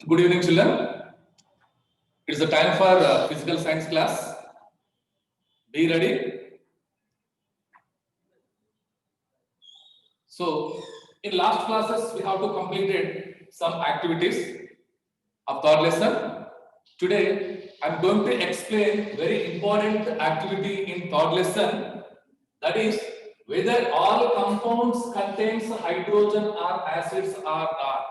Good evening, children. It's the time for physical science class. Be ready. So, in last classes, we have to completed some activities of third lesson. Today, I'm going to explain very important activity in third lesson. That is whether all compounds contains hydrogen or acids or not.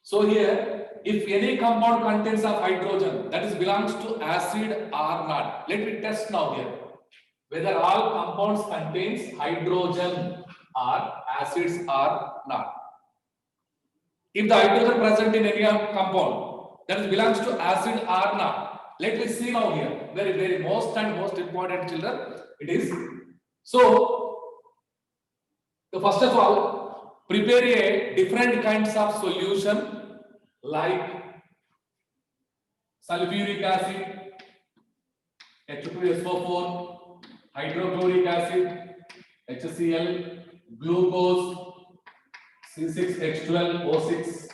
So here, if any compound contains of hydrogen, that is belongs to acid or not. Let me test now here. Whether all compounds contains hydrogen or acids or not. If the hydrogen present in any compound, that is belongs to acid or not. Let me see now here. Very most important children. It is. So, first of all, prepare a different kinds of solution like sulfuric acid, H2SO4, hydrochloric acid, HCl, glucose, C6H12O6,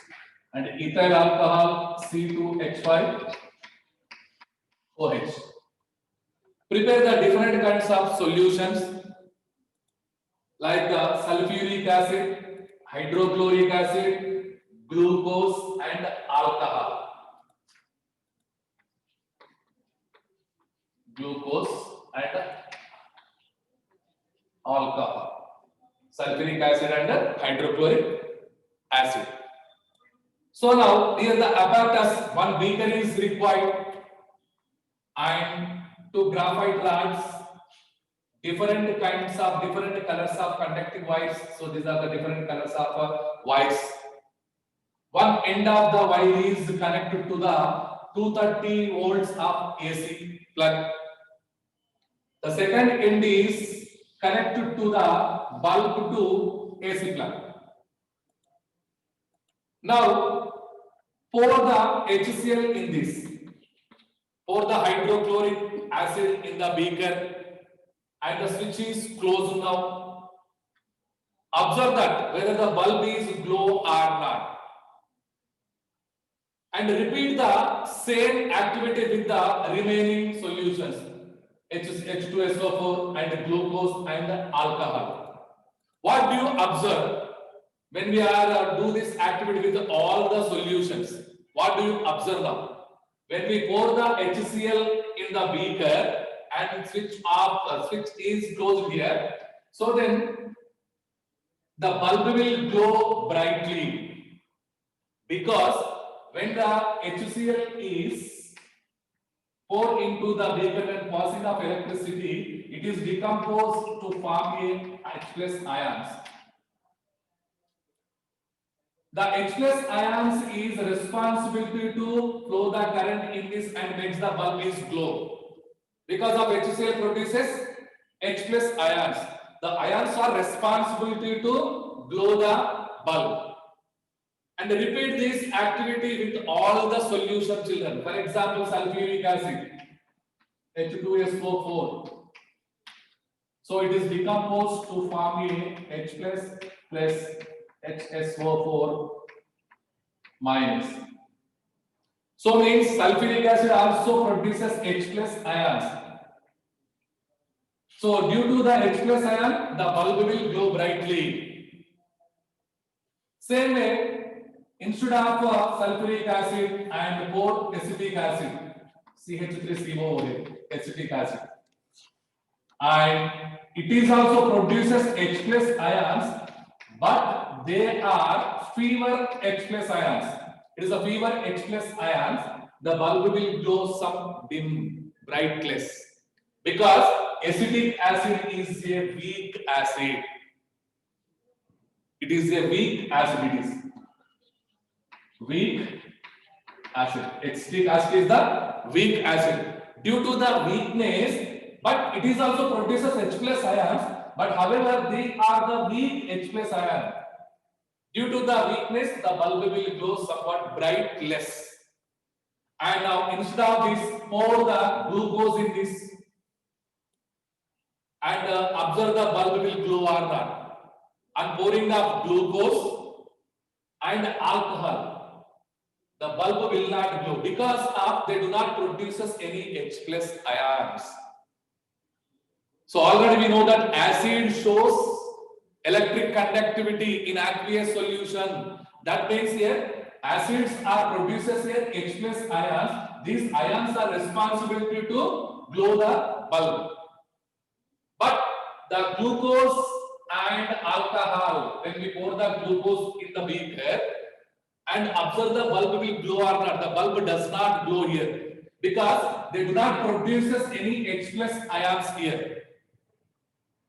and ethyl alcohol, C2H5OH. Prepare the different kinds of solutions like sulfuric acid, hydrochloric acid, glucose, and alcohol. Glucose and alcohol, sulfuric acid and hydrochloric acid. So now here the apparatus, one beaker is required and two graphite rods, different colors of conducting wires. So these are the different colors of wires. One end of the wire is connected to the 230 volts of AC plug. The second end is connected to the bulb to AC plug. Now, pour the HCl in this. Pour the hydrochloric acid in the beaker and the switch is closed now. Observe that whether the bulb is glow or not. And repeat the same activity with the remaining solutions. H2SO4 and glucose and alcohol. What do you observe when we are do this activity with all the solutions? What do you observe now? When we pour the HCl in the beaker and switch is closed here, so then the bulb will glow brightly, because when the HCl is poured into the beaker and passing of electricity, it is decomposed to form a H+ ions. The H+ ions is responsibility to flow the current in this and makes the bulb is glow. Because of HCl produces H+ ions. The ions are responsibility to glow the bulb. And repeat this activity with all the solution children. For example, sulfuric acid, H2SO4. So it is decomposed to form a H+ plus HSO4 minus. So means sulfuric acid also produces H+ ions. So due to the H+ ion, the bulb will glow brightly. Same way, instead of sulfuric acid and pour acetic acid, CH3COOH, acetic acid, and it is also produces H+ ions, but they are fewer H+ ions. It is a fewer H+ ions. The bulb will glow some dim, brightless, because acetic acid is a weak acid. It is a weak acid. It is weak acid. Acetic acid is the weak acid. Due to the weakness, but it is also produces H+ ions. But however, they are the weak H+ ion. Due to the weakness, the bulb will glow somewhat brightless. And now instead of this, pour the glucose in this and observe the bulb will glow or not. On pouring of glucose, and alcohol, the bulb will not glow because of they do not produces any H plus ions. So already we know that acid shows electric conductivity in aqueous solution. That means here acids are produces here H plus ions. These ions are responsible to glow the bulb. But the glucose and alcohol, when we pour the glucose in the beaker and observe the bulb will glow or not, the bulb does not glow here because they do not produces any H plus ions here.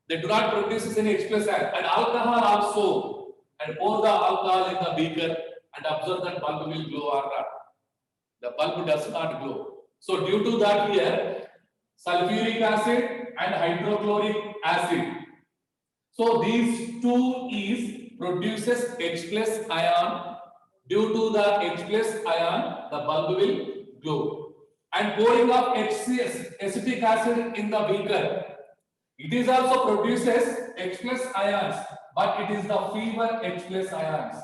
They do not produce any H plus ion and alcohol also, and pour the alcohol in the beaker and observe that bulb will glow or not. The bulb does not glow. So due to that here, sulfuric acid and hydrochloric acid. So these two is produces H plus ion. Due to the H plus ion, the bulb will glow. And pouring of HCS, acetic acid in the beaker, it is also produces H plus ions, but it is the feeble H plus ions,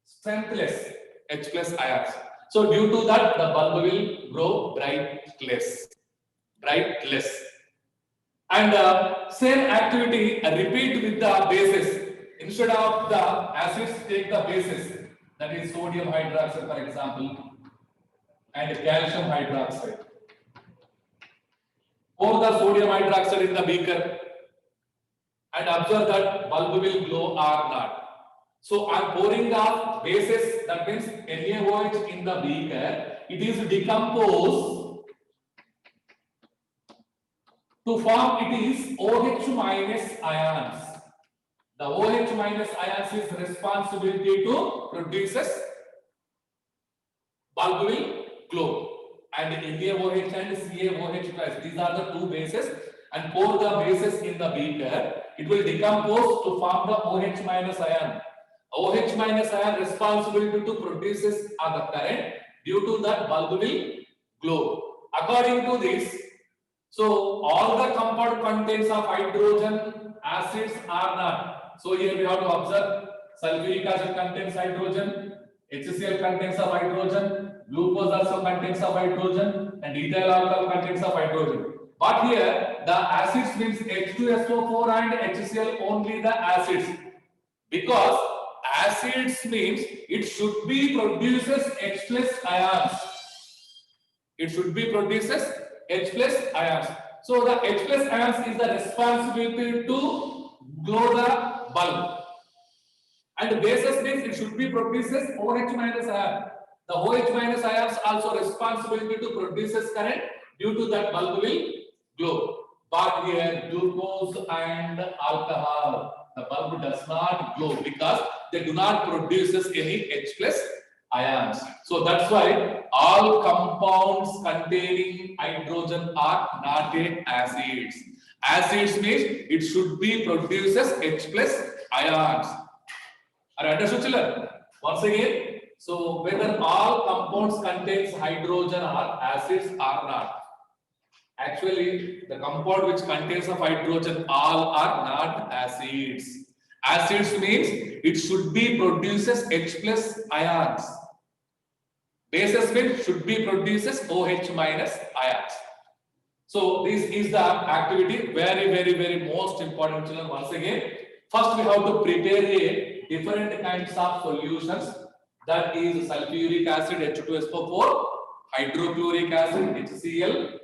strengthless H plus ions. So due to that, the bulb will grow brightless. And same activity repeat with the bases. Instead of the acids, take the bases. That is sodium hydroxide, for example, and calcium hydroxide. Pour the sodium hydroxide in the beaker and observe that bulb will glow or not. So I am pouring the bases, that means NaOH in the beaker. It is decomposed to form it is OH minus ions. The OH minus ions is responsibility to produces bulb will glow. And NaOH and CaOH plus, these are the two bases, and pour the bases in the beaker, it will decompose to form the OH minus ion. OH minus ion responsibility to produces the current, due to that bulb will glow. According to this, so all the compound contains of hydrogen acids are not. So here we have to observe sulfuric acid contains hydrogen, HCl contains of hydrogen, glucose also contains of hydrogen, and ethyl alcohol contains of hydrogen. But here the acids means H2SO4 and HCl, only the acids, because acids means it should be produces H plus ions. It should be produces H plus ions. So the H plus ions is the responsibility to glow the bulb. And bases means it should be produces OH minus ion. The OH minus ions also responsibility to produces current, due to that bulb will glow. But here glucose and alcohol, the bulb does not glow because they do not produces any H plus ions. So that's why all compounds containing hydrogen are not acids. Acids means it should be produces H plus ions. Are understood, children? Once again, so whether all compounds contains hydrogen or acids or not. Actually, the compound which contains of hydrogen all are not acids. Acids means it should be produces H plus ions. Bases means should be produces OH minus ions. So this is the activity, very most important, children. Once again, first we have to prepare a different kinds of solutions, that is sulfuric acid H2SO4, hydrochloric acid HCl,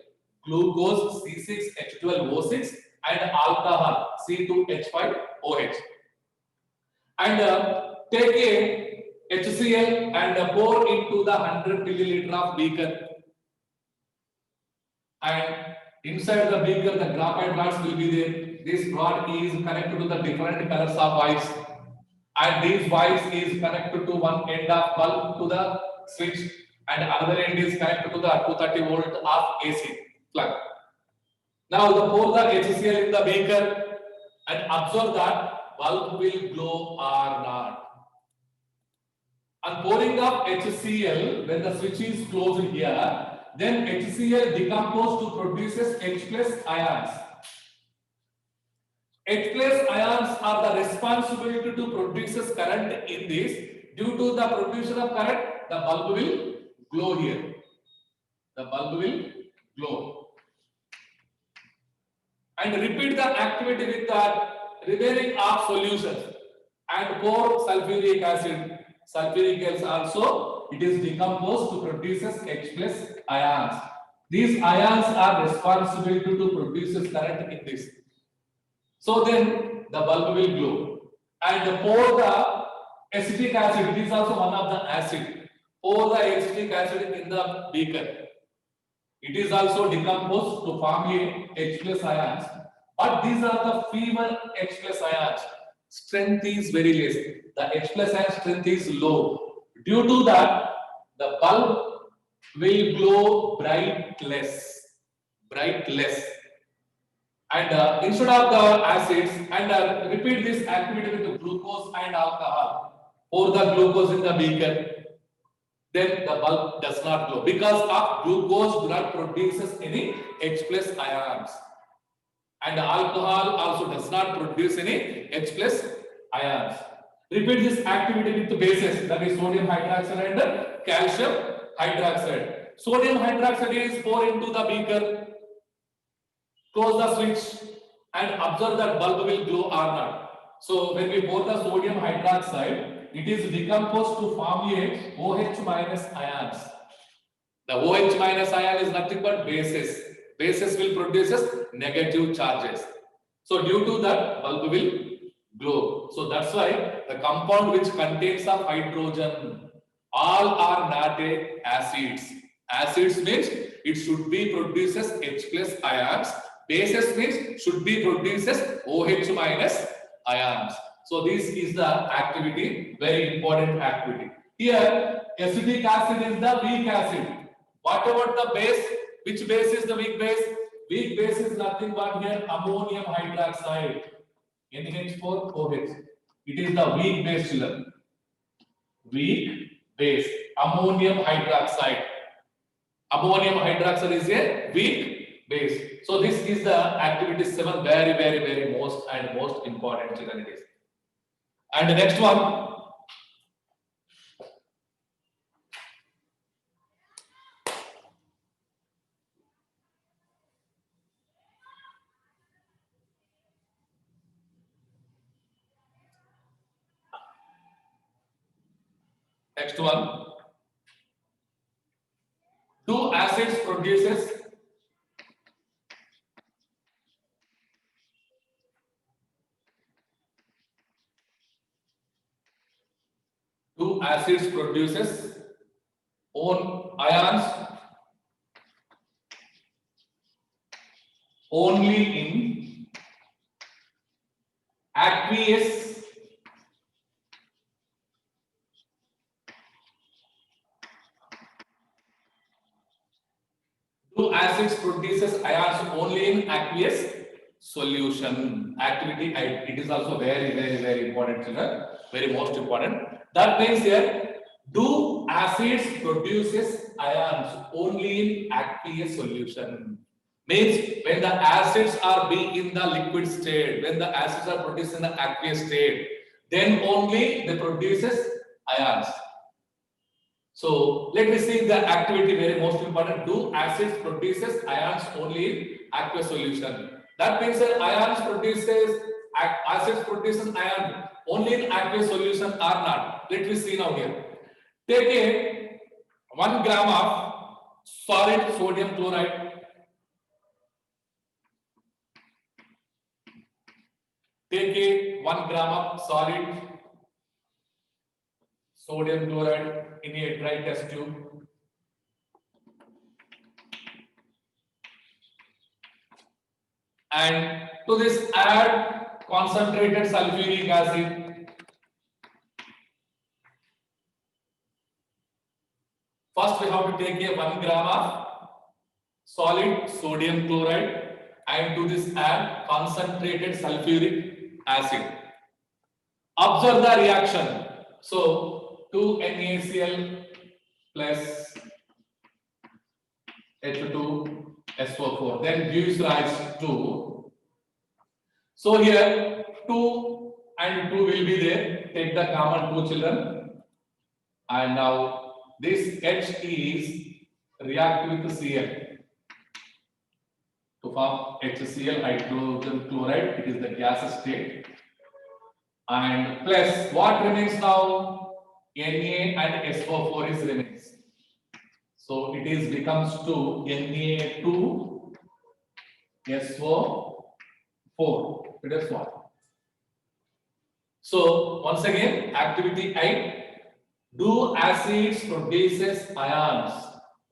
glucose C6H12O6, and alcohol C2H5OH. And take a HCl and pour into the 100 milliliter of beaker. And inside the beaker, the graphite rods will be there. This rod is connected to the different colors of wires. And these wires is connected to one end of bulb to the switch, and another end is connected to the 230 volt of AC plug. Now pour the HCl in the beaker and observe that bulb will glow or not. On pouring of HCl, when the switch is closed here, then HCl decomposes to produces H plus ions. H plus ions are the responsibility to produces current in this. due to the production of current, the bulb will glow here. The bulb will glow. And repeat the activity with the remaining of solutions and pour sulfuric acid. Sulfuric acid also, it is decomposed to produces H plus ions. These ions are responsible to produces current in this. So then the bulb will glow. And pour the acetic acid. It is also one of the acid. Pour the acetic acid in the beaker. It is also decomposed to form a H plus ions. But these are the feeble H plus ions. Strength is very less. The H plus ion strength is low. Due to that, the bulb will glow brightless. And instead of the acids, and repeat this activity with the glucose and alcohol. Pour the glucose in the beaker. Then the bulb does not glow because of glucose do not produces any H plus ions. And alcohol also does not produce any H plus ions. Repeat this activity with the bases, that is sodium hydroxide and calcium hydroxide. Sodium hydroxide is poured into the beaker. Close the switch and observe that bulb will glow or not. So when we pour the sodium hydroxide, it is decomposed to form a OH minus ions. The OH minus ion is nothing but bases. Bases will produce negative charges. So due to that, bulb will glow. So that's why the compound which contains of hydrogen, all are not acids. Acids means it should be produces H plus ions. Bases means should be produces OH minus ions. So this is the activity, very important activity. Here, acetic acid is the weak acid. What about the base? Which base is the weak base? Weak base is nothing but here ammonium hydroxide, NH4OH. It is the weak base, children. Weak base, ammonium hydroxide. Ammonium hydroxide is a weak base. So this is the activity 7, very most important, children. It is. And the next one. Next one. Two acids produces own ions only in aqueous solution. Activity, it is also very important, children. Very most important. That means here, do acids produces ions only in aqueous solution. Means when the acids are being in the liquid state, when the acids are produced in the aqueous state, then only they produces ions. So let me see the activity, very most important. Do acids produces ions only in aqueous solution? That means that acids produces ion only in aqueous solution or not. Let me see now here. Take a 1 gram of solid sodium chloride. Take a 1 gram of solid sodium chloride in a dry test tube. And to this add concentrated sulfuric acid. First we have to take a 1 gram of solid sodium chloride and to this add concentrated sulfuric acid. Observe the reaction. So 2 NaCl plus H2SO4 then gives rise to. So here 2 and 2 will be there. Take the common 2, children. And now this H is react with Cl to form HCl, hydrogen chloride. It is the gas state. And plus what remains now? Na and SO4 is remains. So it is becomes to Na2 SO4. It is what? So once again, activity I, do acids produces ions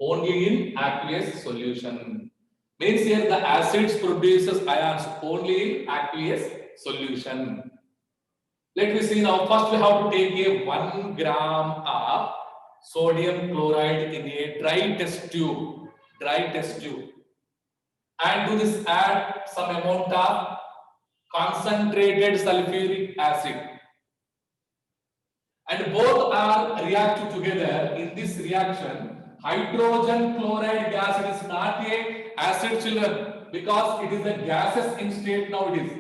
only in aqueous solution. Means here the acids produces ions only in aqueous solution. Let me see now. First we have to take a 1 gram of sodium chloride in a dry test tube, and do this, add some amount of concentrated sulfuric acid, and both are reacted together. In this reaction, hydrogen chloride gas, it is not a acid, children, because it is a gaseous in state now it is.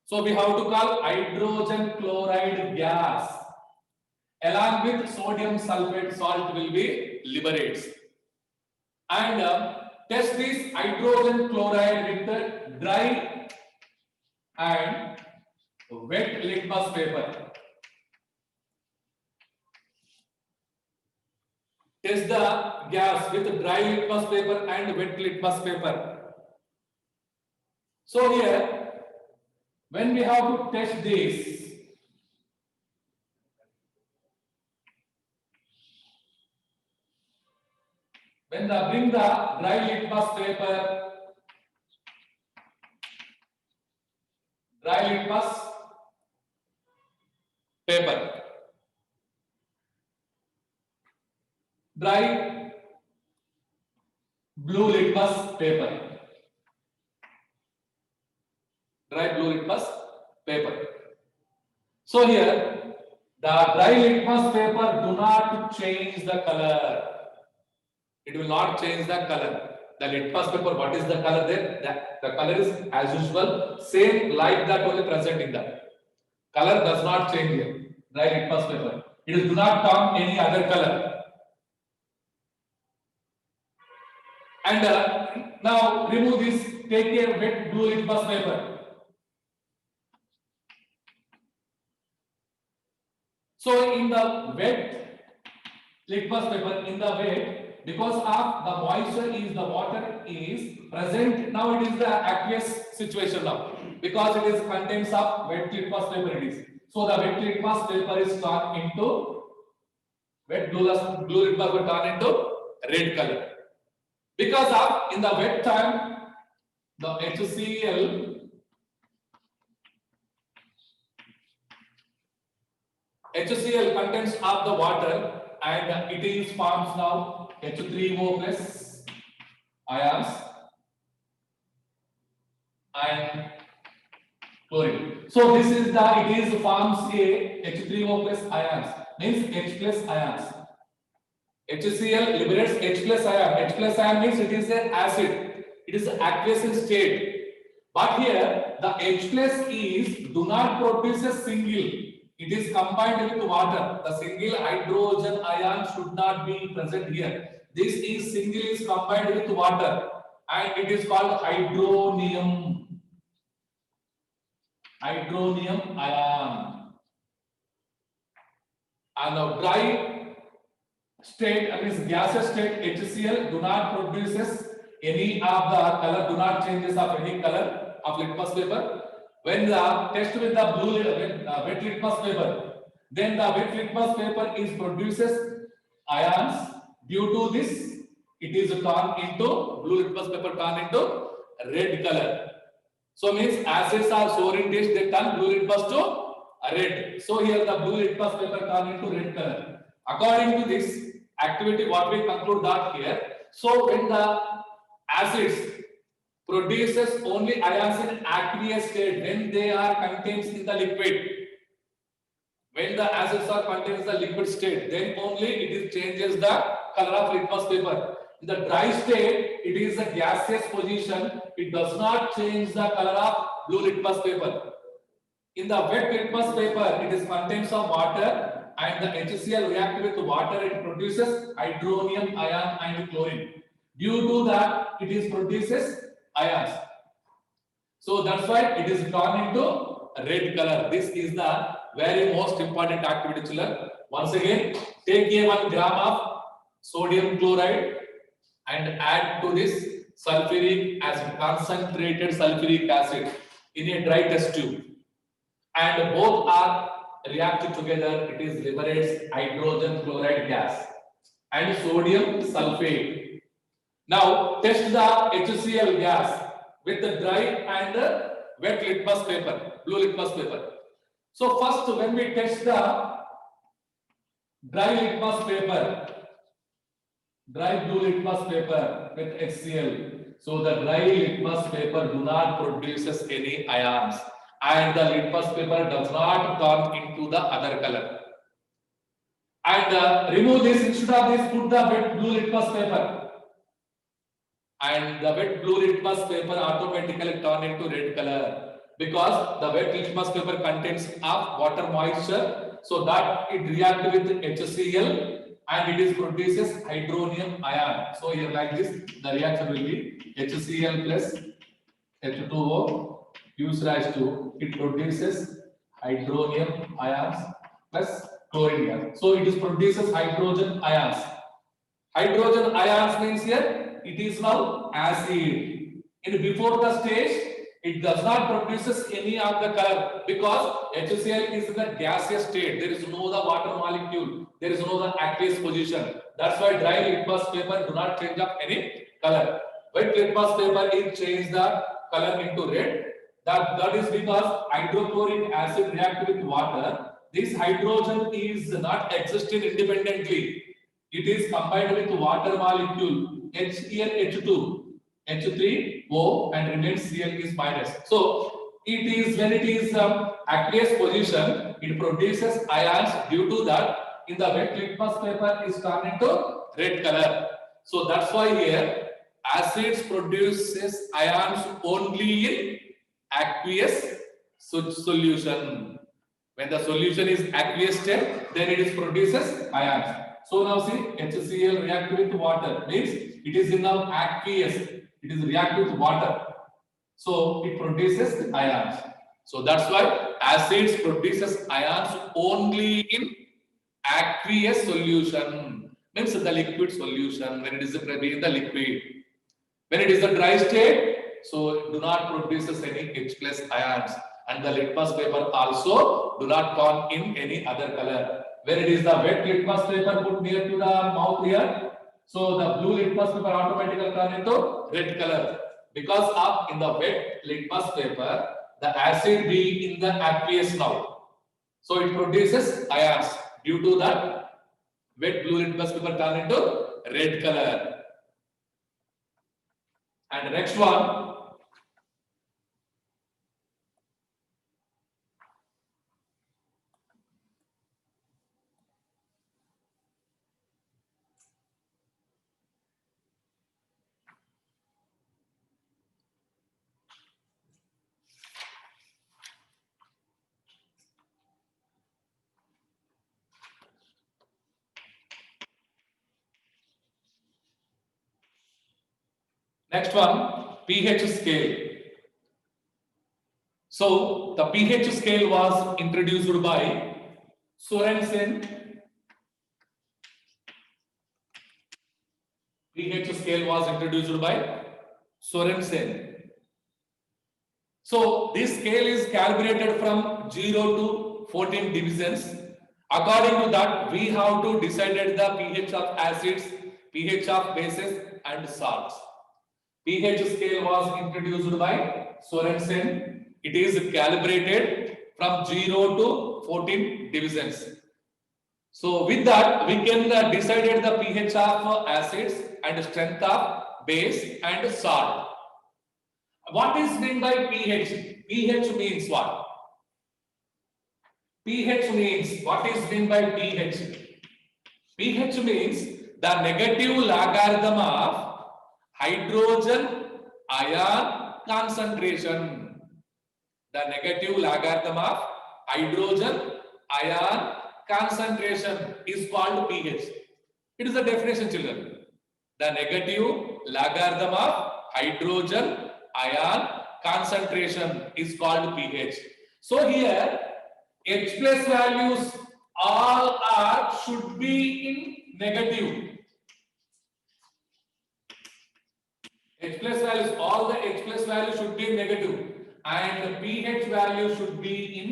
So we have to call hydrogen chloride gas along with sodium sulfate salt will be liberates, and test this hydrogen chloride with the dry and wet litmus paper. Test the gas with dry litmus paper and wet litmus paper. So here, when we have to test this, when the bring the dry litmus paper, dry blue litmus paper, dry blue litmus paper. So here, the dry litmus paper do not change the color. It will not change the color. The litmus paper, what is the color there? The color is as usual, same like that only present in that. Color does not change here. Dry litmus paper. It do not come any other color. And now remove this. Take a wet blue litmus paper. So in the wet litmus paper, because of the moisture is the water is present, now it is the aqueous situation now, because it is contents of wet litmus paper it is. So the wet litmus paper is turned into wet blue litmus paper turned into red color, because of in the wet time the HCl contents of the water, and it is forms now H3O plus ions and chlorine. So this is the, it is forms a H3O plus ions, means H plus ions. HCl liberates H plus ion. H plus ion means it is an acid. It is aqueous in state. But here the H plus is do not produce a single. It is combined with water. The single hydrogen ion should not be present here. This is single is combined with water, and it is called hydronium ion. And the dry state, that is gaseous state, HCl do not produces any of the color, do not changes of any color of litmus paper. When the test with the wet litmus paper, then the wet litmus paper is produces ions. Due to this, it is turned into blue litmus paper turned into red color. So means acids are sour in taste, they turn blue litmus to red. So here the blue litmus paper turned into red color. According to this activity, what we conclude that here. So when the acids produces only ions in aqueous state, when they are contains in the liquid. When the acids are contains the liquid state, then only it is changes the color of litmus paper. In the dry state, it is a gaseous position. It does not change the color of blue litmus paper. In the wet litmus paper, it is contains of water and the HCl react with water, it produces hydronium ion and chlorine. Due to that, it is produces ions. So that's why it is turned into red color. This is the very most important activity, children. Once again, take a 1 gram of sodium chloride and add to this sulfuric acid, concentrated sulfuric acid in a dry test tube. And both are reacted together, it is liberates hydrogen chloride gas and sodium sulfate. Now test the HCl gas with the dry and wet litmus paper, blue litmus paper. So first, when we test the dry litmus paper, dry blue litmus paper with HCl, so the dry litmus paper do not produces any ions, and the litmus paper does not turn into the other color. And remove this, instead of this, put the wet blue litmus paper, and the wet blue litmus paper automatically turn into red color, because the wet litmus paper contains of water moisture, so that it reacts with HCl and it is produces hydronium ion. So here like this, the reaction will be HCl plus H2O gives rise to, it produces hydronium ions plus chlorine gas. So it is produces hydrogen ions. Hydrogen ions means here it is now acid. In before the stage, it does not produces any of the color, because HCl is in the gaseous state. There is no the water molecule. There is no the aqueous position. That's why dry litmus paper do not change up any color. Wet litmus paper it change the color into red. That is because hydrochloric acid react with water. This hydrogen is not existing independently. It is combined with water molecule HCl, H3O, and remains Cl is minus. So it is when it is aqueous position, it produces ions. Due to that, in the wet litmus paper is turned into red color. So that's why here acids produces ions only in aqueous solution. When the solution is aqueous state, then it is produces ions. So now see, HCl react with water, means it is in now aqueous, it is react with water, so it produces ions. So that's why acids produces ions only in aqueous solution, means the liquid solution, when it is in the liquid. When it is the dry state, so do not produces any H plus ions, and the litmus paper also do not turn in any other color. When it is the wet litmus paper put near to the mouth here, so the blue litmus paper automatically turn into red color, because of in the wet litmus paper the acid be in the aqueous now, so it produces ions. Due to that, wet blue litmus paper turn into red color. And next one, pH scale. So the pH scale was introduced by Sorensen. pH scale was introduced by Sorensen. So this scale is calibrated from 0 to 14 divisions. According to that, we have to decide the pH of acids, pH of bases and salts. pH scale was introduced by Sorensen. It is calibrated from 0 to 14 divisions. So with that, we can decide the pH of acids and strength of base and salt. What is meant by pH? pH means what? pH means, what is meant by pH? pH means the negative logarithm of hydrogen ion concentration. the negative logarithm of hydrogen ion concentration is called pH. It is the definition, children. The negative logarithm of hydrogen ion concentration is called pH. So here H plus values all are should be in negative. H plus values, all the H plus values should be in negative, and the pH value should be in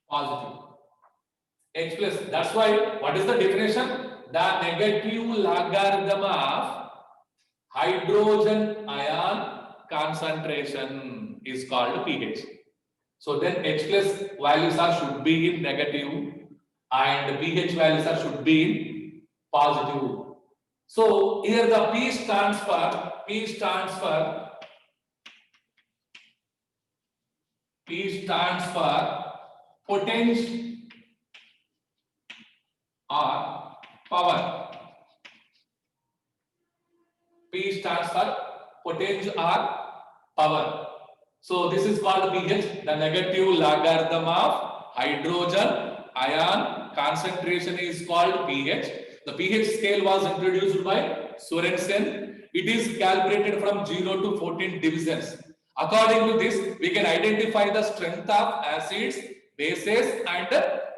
positive. H plus, that's why what is the definition? The negative logarithm of hydrogen ion concentration is called pH. So then H plus values are should be in negative and pH values are should be in positive. So here the P stands for potential or power. P stands for potential or power. So this is called pH, the negative logarithm of hydrogen ion concentration is called pH. The pH scale was introduced by Sorensen. It is calibrated from 0 to 14 divisions. According to this, we can identify the strength of acids, bases and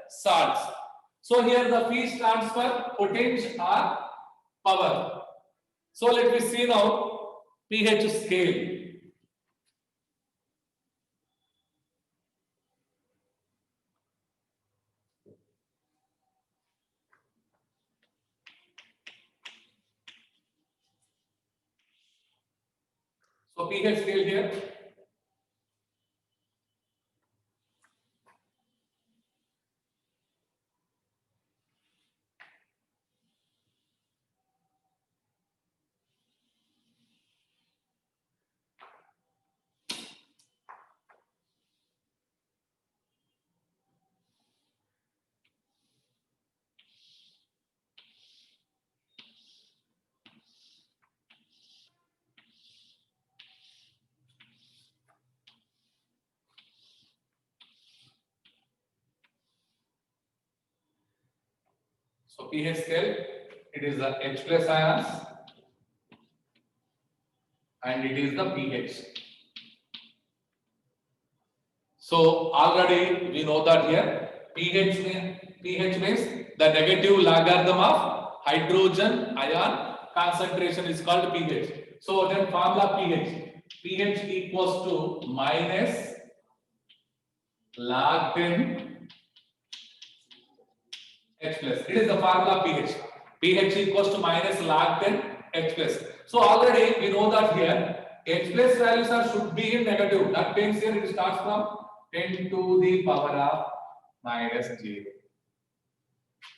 salts. So here the P stands for potential or power. So let me see now pH scale. So pH scale here. So pH scale, it is the H plus ions and it is the pH. So already we know that here pH means the negative logarithm of hydrogen ion concentration is called pH. So then formula pH equals to minus log 10 H plus. It is the formula pH. pH equals to minus log 10 H plus. So already we know that here H plus values are should be in negative. That means here it starts from 10 to the power of minus 0.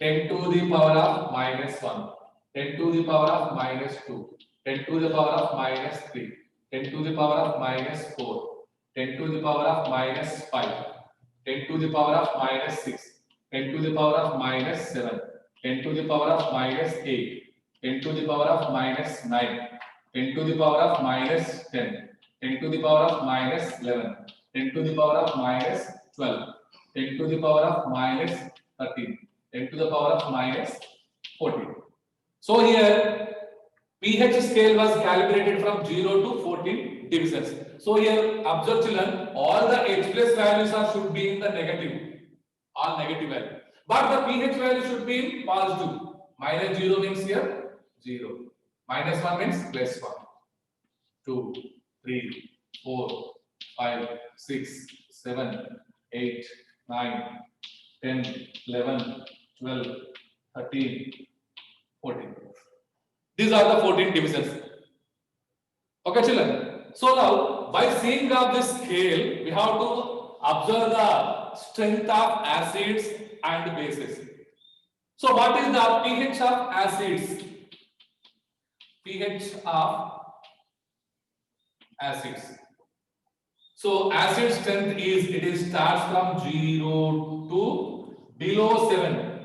10 to the power of minus 1. 10 to the power of minus 2. 10 to the power of minus 3. 10 to the power of minus 4. 10 to the power of minus 5. 10 to the power of minus 6. 10 to the power of minus 7, 10 to the power of minus 8, 10 to the power of minus 9, 10 to the power of minus 10, 10 to the power of minus 11, 10 to the power of minus 12, 10 to the power of minus 13, 10 to the power of minus 14. So here pH scale was calibrated from 0 to 14 divisions. So here observe children, all the H plus values are should be in the negative. All negative value, but the pH value should be in positive. Minus 0 means here 0, minus 1 means plus 1, 2, 3, 4, 5, 6, 7, 8, 9, 10, 11, 12, 13, 14. These are the 14 divisions. Okay, children. So now by seeing of this scale, we have to observe the strength of acids and bases. So what is the pH of acids? pH of acids. So acid strength is, it is starts from 0 to below 7.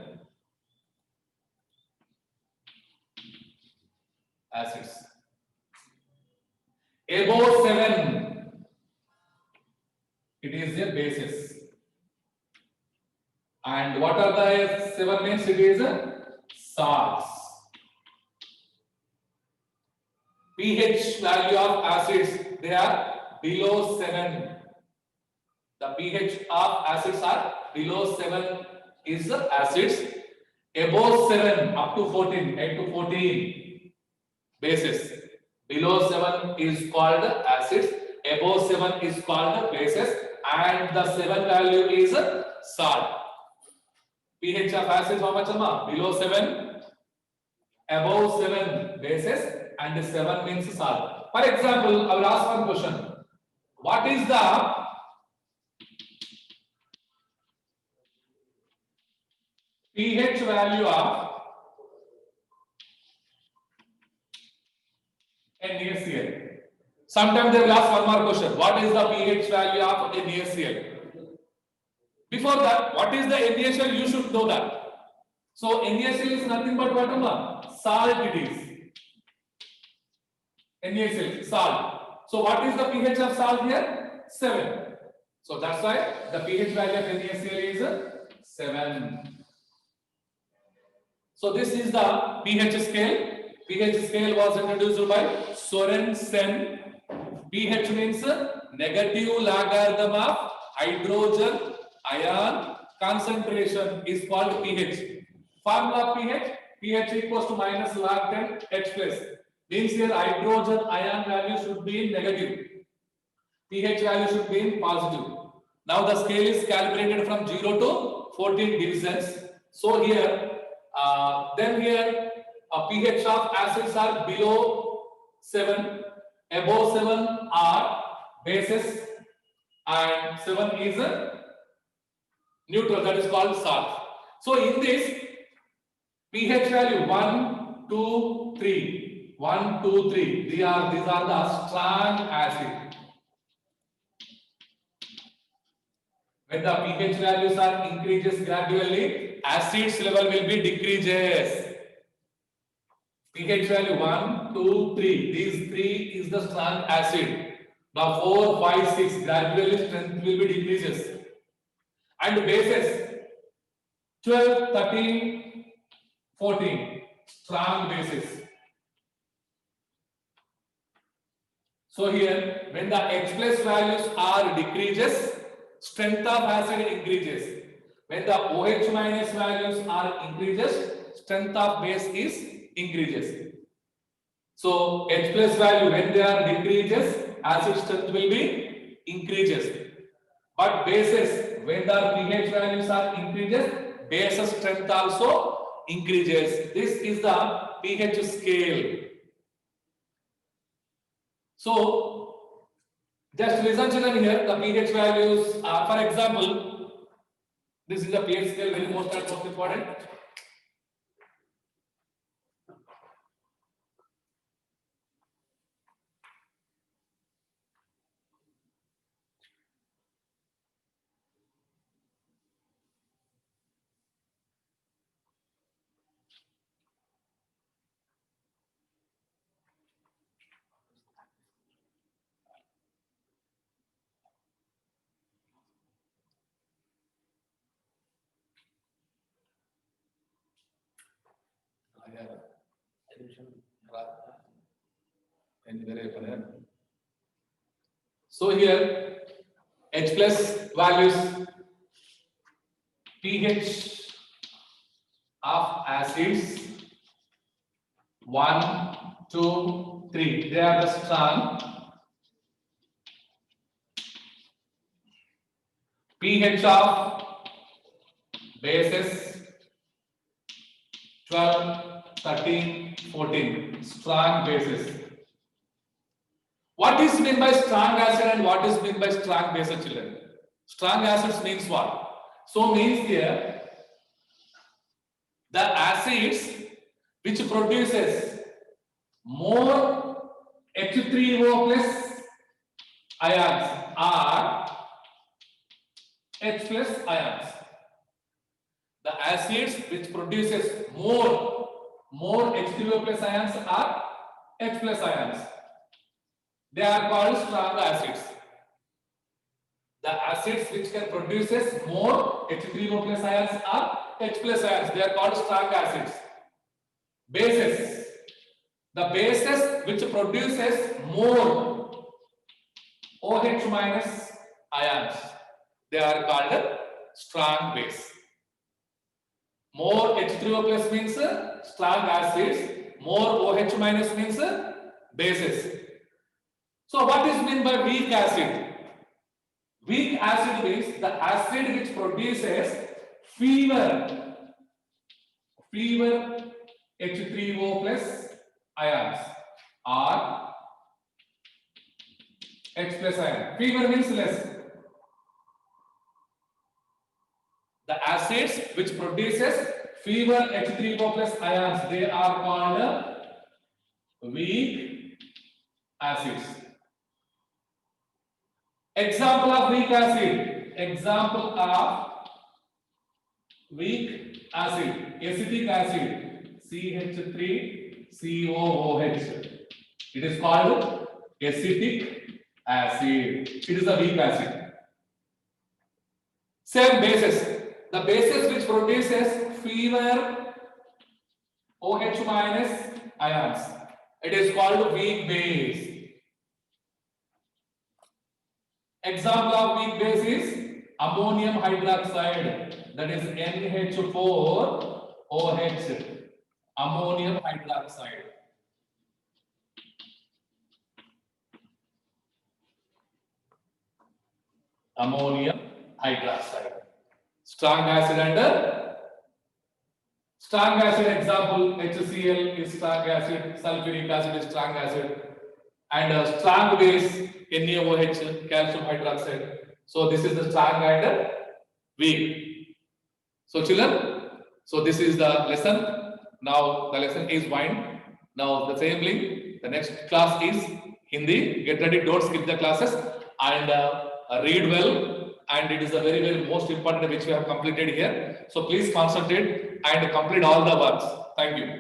Acids. Above 7 It is a basis. And what are the 7 means? It is salts. pH value of acids, they are below 7. The pH of acids are below 7 is acids. Above 7 up to 14, 8 to 14 bases. Below 7 is called acids. Above 7 is called bases. And the 7 value is salt. pH of acids how much? Below 7, above 7 bases, and 7 means salt. For example, I will ask one question. What is the pH value of NaCl? Sometimes they will ask one more question. What is the pH value of NaCl? Before that, what is the NaCl? You should know that. So NaCl is nothing but what? Salt it is. NaCl, salt. So what is the pH of salt here? 7. So that's why the pH value of NaCl is 7. So this is the pH scale. pH scale was introduced by Sorensen. pH means negative logarithm of hydrogen ion concentration is called pH. Formula of pH, pH equals to minus log 10 H plus. Means here hydrogen ion value should be in negative. pH value should be in positive. Now the scale is calculated from 0 to 14 divisions. So here, then here pH of acids are below 7, above 7 are bases, and 7 is neutral, that is called salt. So in this pH value 1, 2, 3, 1, 2, 3, these are the strong acid. When the pH values are increases gradually, acids level will be decreases. pH value 1, 2, 3. These 3 is the strong acid. Now 4, 5, 6 gradually strength will be decreases. And bases 12, 13, 14 strong bases. So here when the H plus values are decreases, strength of acid increases. When the OH minus values are increases, strength of base is increases. So H plus value when they are decreases, acid strength will be increases. But bases when the pH values are increases, base strength also increases. This is the pH scale. So just listen children here, the pH values are, for example, this is the pH scale, very most important. So here H plus values, pH of acids 1, 2, 3. They are the strong. pH of bases 12, 13, 14 strong bases. What is meant by strong acid and what is meant by strong base, children? Strong acids means what? So means here the acids which produces more H3O plus ions are H plus ions. The acids which produces more H3O plus ions are H plus ions. They are called strong acids. The The acids which can produces more H3O plus ions are H plus ions. They are called strong acids. Bases. The bases which produces more OH minus ions, they are called strong base. More H3O plus means strong acids. More OH minus means bases. So what is meant by weak acid? Weak acid means the acid which produces fewer H3O plus ions or H plus ion. Fewer means less. The acids which produces fewer H3O plus ions, they are called weak acids. Example of weak acid. Example of weak acid. Acetic acid. CH3COOH. It is called acetic acid. It is a weak acid. Same bases. The bases which produces fewer OH minus ions. It is called weak base. Example of weak base is ammonium hydroxide, that is NH4OH, ammonium hydroxide. Ammonium hydroxide. Strong acid and strong acid example HCl is strong acid, sulfuric acid is strong acid, and strong base NaOH, calcium hydroxide. So this is the strong and weak. So children, so this is the lesson. Now the lesson is wind. Now the same link. The next class is Hindi. Get ready. Don't skip the classes and read well. And it is the very, very most important which we have completed here. So please concentrate and complete all the works. Thank you.